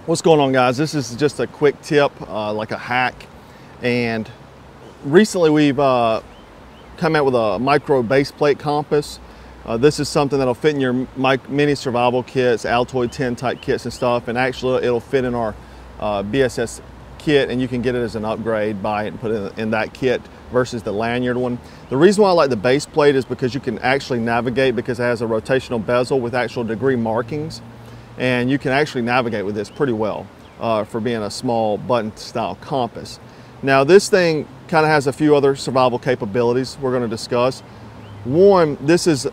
What's going on, guys? This is just a quick tip, like a hack. And recently we've come out with a micro base plate compass. This is something that'll fit in your mini survival kits, Altoid 10 type kits and stuff. And actually it'll fit in our BSS kit, and you can get it as an upgrade, buy it and put it in that kit versus the lanyard one. The reason why I like the base plate is because you can actually navigate, because it has a rotational bezel with actual degree markings. And you can actually navigate with this pretty well for being a small button style compass. Now this thing kind of has a few other survival capabilities we're going to discuss. One, this is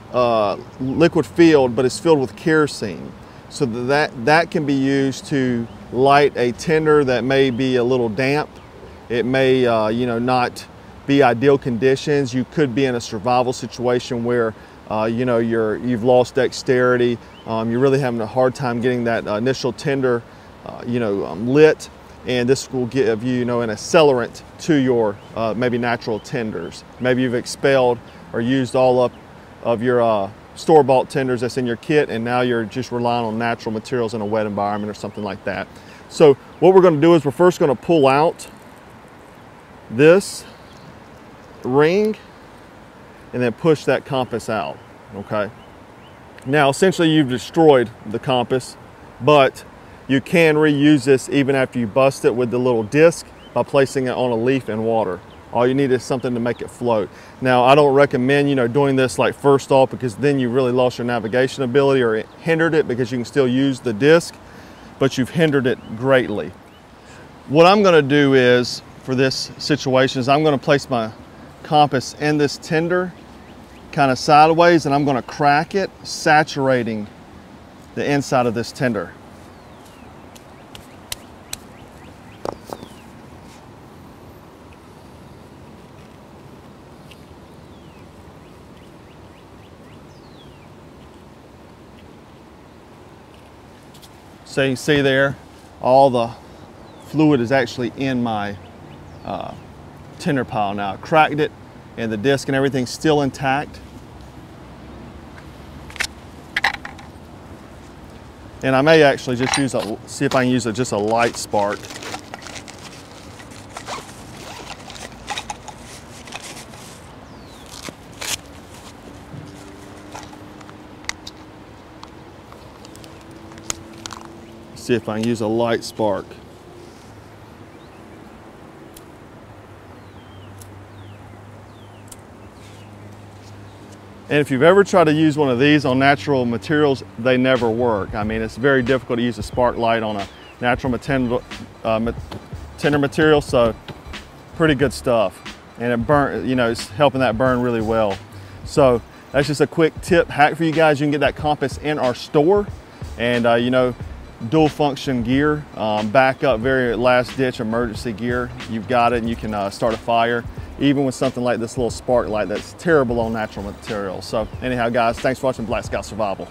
liquid filled, but it's filled with kerosene. So that can be used to light a tinder that may be a little damp. It may not be ideal conditions. You could be in a survival situation where you've lost dexterity. You're really having a hard time getting that initial tinder, lit, and this will give you, an accelerant to your maybe natural tinders. Maybe you've expelled or used all up of your store-bought tinders that's in your kit, and now you're just relying on natural materials in a wet environment or something like that. So what we're going to do is we're first going to pull out this ring and then push that compass out, okay? Now, essentially you've destroyed the compass, but you can reuse this even after you bust it with the little disc by placing it on a leaf in water. All you need is something to make it float. Now, I don't recommend, doing this like first off, because then you really lost your navigation ability or it hindered it, because you can still use the disc, but you've hindered it greatly. What I'm gonna do is, for this situation, is I'm gonna place my compass in this tinder kind of sideways, and I'm going to crack it, saturating the inside of this tinder. So you can see there, all the fluid is actually in my tinder pile now. I cracked it, and the disc and everything's still intact. And I may actually just see if I can use just a light spark. See if I can use a light spark. And if you've ever tried to use one of these on natural materials, they never work. I mean, it's very difficult to use a spark light on a natural tinder material, so pretty good stuff. And it it's helping that burn really well. So that's just a quick tip, hack for you guys. You can get that compass in our store, and dual function gear, backup, very last ditch emergency gear. You've got it, and you can start a fire, even with something like this little spark light that's terrible on natural materials. So anyhow, guys, thanks for watching Black Scout Survival.